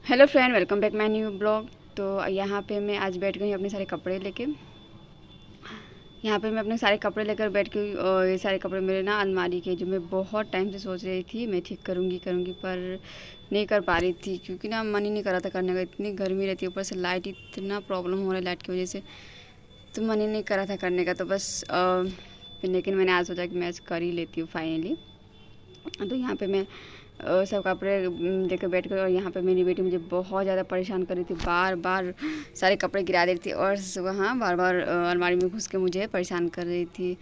Hello friend, welcome back my new blog. तो यहाँ पे मैं आज बैठ गई अपने सारे कपड़े लेके। यहाँ पे मैं अपने सारे कपड़े लेकर बैठ गई और ये सारे कपड़े मेरे ना अलमारी के, जो मैं बहुत टाइम से सोच रही थी मैं ठीक करूँगी पर नहीं कर पा रही थी, क्योंकि ना मन ही नहीं कर रहा था करने का। इतनी गर्मी रहती है, ऊपर से लाइट, इतना प्रॉब्लम हो रहा है लाइट की वजह से, तो मन ही नहीं कर रहा था करने का। तो बस लेकिन मैंने आज सोचा कि मैं आज कर ही लेती हूँ फाइनली। तो यहाँ पे मैं सब कपड़े लेकर बैठ गई और यहाँ पे मेरी बेटी मुझे बहुत ज़्यादा परेशान कर रही थी, बार बार सारे कपड़े गिरा देती थी और वहाँ बार बार अलमारी में घुस के मुझे परेशान कर रही थी।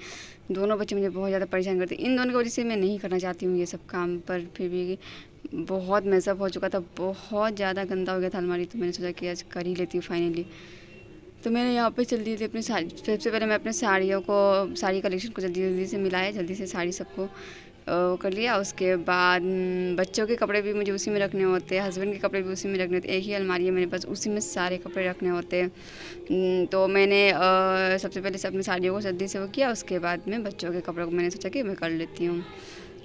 दोनों बच्चे मुझे बहुत ज़्यादा परेशान करते, इन दोनों की वजह से मैं नहीं करना चाहती हूँ ये सब काम, पर फिर भी बहुत मेसअप हो चुका था, बहुत ज़्यादा गंदा हो गया था अलमारी। तो मैंने सोचा कि आज कर ही लेती हूँ फाइनली। तो मैंने यहाँ पे जल्दी जल्दी अपनी साड़ी, सबसे पहले मैं अपने साड़ी कलेक्शन को जल्दी जल्दी से मिलाया, जल्दी से साड़ी सबको कर लिया। उसके बाद बच्चों के कपड़े भी मुझे उसी में रखने होते हैं, हस्बैंड के कपड़े भी उसी में रखने होते हैं। एक ही अलमारी है मेरे पास, उसी में सारे कपड़े रखने होते हैं। तो मैंने सबसे पहले से अपनी साड़ियों को जल्दी से वो किया, उसके बाद में बच्चों के कपड़ों को मैंने सोचा कि मैं कर लेती हूँ।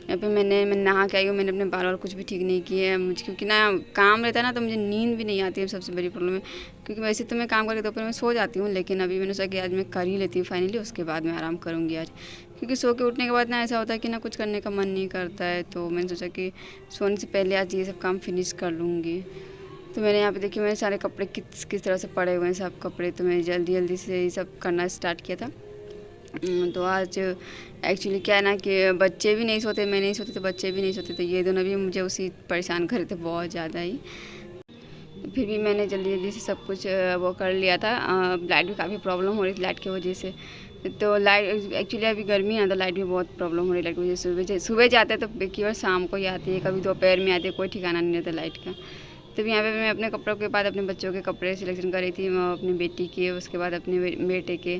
यहाँ पे मैं नहा के आई हूँ, मैंने अपने बाल वाल कुछ भी ठीक नहीं किए हैं मुझे, क्योंकि ना काम रहता है ना तो मुझे नींद भी नहीं आती है, सबसे बड़ी प्रॉब्लम है। क्योंकि वैसे तो मैं काम करके दोपहर में सो जाती हूँ, लेकिन अभी मैंने सोचा कि आज मैं कर ही लेती हूँ फाइनली, उसके बाद मैं आराम करूँगी आज। क्योंकि सो के उठने के बाद ना ऐसा होता है कि ना कुछ करने का मन नहीं करता है, तो मैंने सोचा कि सोने से पहले आज ये सब काम फिनिश कर लूँगी। तो मैंने यहाँ पे देखिए मेरे सारे कपड़े किस किस तरह से पड़े हुए हैं सब कपड़े, तो मैंने जल्दी जल्दी से ये सब करना स्टार्ट किया था। तो आज एक्चुअली क्या है ना कि बच्चे भी नहीं सोते, मैं नहीं सोती तो बच्चे भी नहीं सोते, तो ये दोनों भी मुझे उसी परेशान कर रहे थे बहुत ज़्यादा ही। फिर भी मैंने जल्दी जल्दी से सब कुछ वो कर लिया था। लाइट भी काफ़ी प्रॉब्लम हो रही थी लाइट की वजह से। तो लाइट एक्चुअली अभी गर्मी है तो लाइट भी बहुत प्रॉब्लम हो रही है लाइट की वजह से। सुबह जाते हैं तो केवल शाम को ही आती है, कभी दोपहर में आती है, कोई ठिकाना नहीं रहता लाइट का। तो यहाँ पे मैं अपने कपड़ों के बाद अपने बच्चों के कपड़े सिलेक्शन कर रही थी, अपनी बेटी के, उसके बाद अपने बेटे के।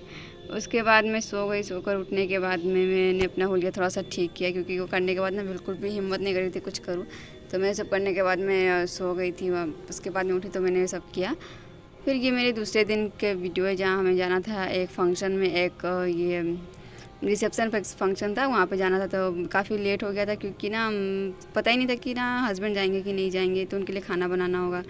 उसके बाद मैं सो गई, सोकर उठने के बाद में मैंने अपना हुलिया थोड़ा सा ठीक किया, क्योंकि वो करने के बाद ना बिल्कुल भी हिम्मत नहीं कर रही थी कुछ करूँ। तो मैं सब करने के बाद मैं सो गई थी। उसके बाद में उठी तो मैंने सब किया। फिर ये मेरे दूसरे दिन के वीडियो है, जहाँ हमें जाना था एक फंक्शन में, एक ये रिसेप्शन फंक्शन था, वहाँ पे जाना था। तो काफ़ी लेट हो गया था, क्योंकि ना पता ही नहीं था कि ना हस्बैंड जाएंगे कि नहीं जाएंगे, तो उनके लिए खाना बनाना होगा।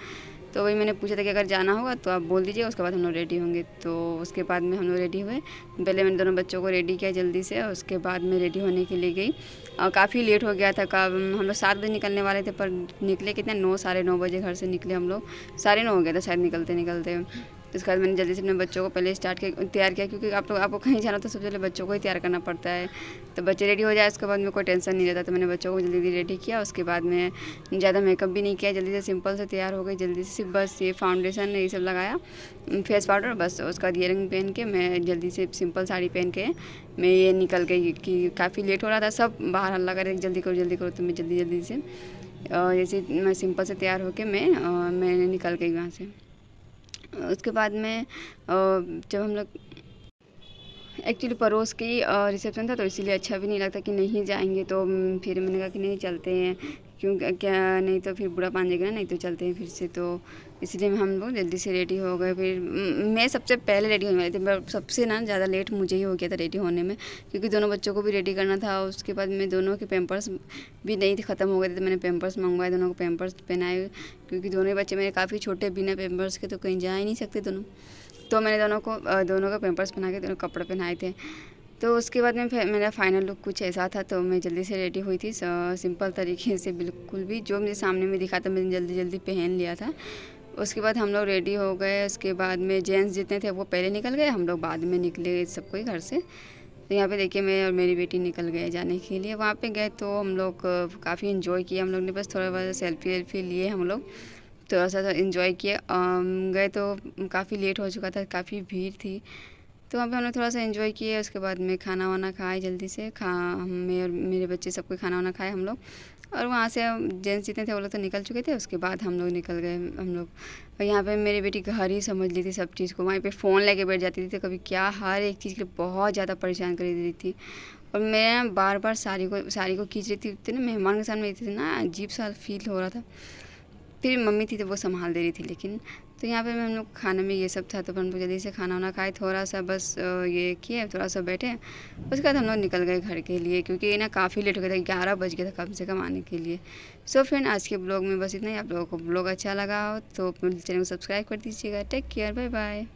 तो वही मैंने पूछा था कि अगर जाना होगा तो आप बोल दीजिए, उसके बाद हम लोग रेडी होंगे। तो उसके बाद में हम लोग रेडी हुए। पहले मैंने दोनों बच्चों को रेडी किया जल्दी से, और उसके बाद मैं रेडी होने के लिए गई। और काफ़ी लेट हो गया था, हम लोग 7 बजे निकलने वाले थे, पर निकले कितने 9 साढ़े 9 बजे घर से निकले हम लोग। 9:30 हो गया था शायद निकलते निकलते। उसके बाद मैंने जल्दी से अपने बच्चों को पहले तैयार किया, क्योंकि आपको कहीं जाना तो सबसे पहले बच्चों को ही तैयार करना पड़ता है। तो बच्चे रेडी हो जाए उसके बाद में कोई टेंशन नहीं रहता। तो मैंने बच्चों को जल्दी रेडी किया। उसके बाद में ज़्यादा मेकअप भी नहीं किया, जल्दी से सिंपल से तैयार हो गई। जल्दी से बस ये फाउंडेशन ये सब लगाया, फेस पाउडर, बस उसका ईयरिंग पहन के मैं जल्दी से सिंपल साड़ी पहन के मैं ये निकल गई। कि काफ़ी लेट हो रहा था, सब बाहर हल्ला कर जल्दी करो, तो मैं जल्दी जल्दी से जैसे मैं सिंपल से तैयार होके मैं निकल गई वहाँ से। उसके बाद में जब हम लोग एक्चुअली पड़ोस की रिसेप्शन था, तो इसीलिए अच्छा भी नहीं लगता कि नहीं जाएंगे। तो फिर मैंने कहा कि नहीं चलते हैं, क्यों क्या, नहीं तो फिर बुरा मान जाएगा ना, नहीं तो चलते हैं फिर से। तो इसलिए हम लोग जल्दी से रेडी हो गए। फिर मैं सबसे पहले रेडी होने वाली थी, पर सबसे ना ज़्यादा लेट मुझे ही हो गया था रेडी होने में, क्योंकि दोनों बच्चों को भी रेडी करना था। उसके बाद में दोनों के पैम्पर्स भी नहीं थे, ख़त्म हो गए थे, तो मैंने पैम्पर्स मंगवाए, दोनों को पैम्पर्स पहनाए, क्योंकि दोनों बच्चे मेरे काफ़ी छोटे, बिना पैम्पर्स के तो कहीं जा ही नहीं सकते दोनों। तो मैंने दोनों का पैम्पर्स पहना के दोनों कपड़े पहनाए थे। तो उसके बाद में मेरा फाइनल लुक कुछ ऐसा था। तो मैं जल्दी से रेडी हुई थी सिंपल तरीके से, बिल्कुल भी जो मुझे सामने में दिखा था मैंने जल्दी जल्दी पहन लिया था। उसके बाद हम लोग रेडी हो गए। उसके बाद में जेंट्स जितने थे वो पहले निकल गए, हम लोग बाद में निकले सब कोई घर से। तो यहाँ पे देखिए मैं और मेरी बेटी निकल गए जाने के लिए। वहाँ पे गए तो हम लोग काफ़ी इन्जॉय किया हम लोग ने, बस थोड़ा बहुत सेल्फी वेल्फी लिए हम लोग, थोड़ा सा इन्जॉय किए। गए तो काफ़ी लेट हो चुका था, काफ़ी भीड़ थी, तो वहाँ पे हमने थोड़ा सा एंजॉय किया। उसके बाद में खाना वाना खाए जल्दी से, मैं और मेरे बच्चे सब कोई खाना वाना खाए हम लोग। और वहाँ से जेंट्स जितने थे वो लोग तो निकल चुके थे। उसके बाद हम लोग निकल गए हम लोग। और यहाँ पे मेरी बेटी घर ही समझ ली थी सब चीज़ को, वहीं पे फ़ोन लेके बैठ जाती थी, तो कभी क्या हर एक चीज़ के लिए बहुत ज़्यादा परेशान कर रही थी। और मैं बार बार साड़ी को खींच रही थी, इतने मेहमान के सामने थी ना, अजीब सा फील हो रहा था। फिर मम्मी थी तो वो संभाल दे रही थी। लेकिन तो यहाँ पे हम लोग खाने में ये सब था, तो हम लोग जल्दी से खाना वाना खाए, थोड़ा सा बस ये किए, थोड़ा सा बैठे। उसके बाद हम लोग निकल गए घर के लिए, क्योंकि ना काफ़ी लेट हो गया था, 11 बज गया था कम से कम आने के लिए। सो फ्रेंड, आज के ब्लॉग में बस इतना ही। आप लोगों को ब्लॉग अच्छा लगा हो तो चैनल को सब्सक्राइब कर दीजिएगा। Take care, bye bye.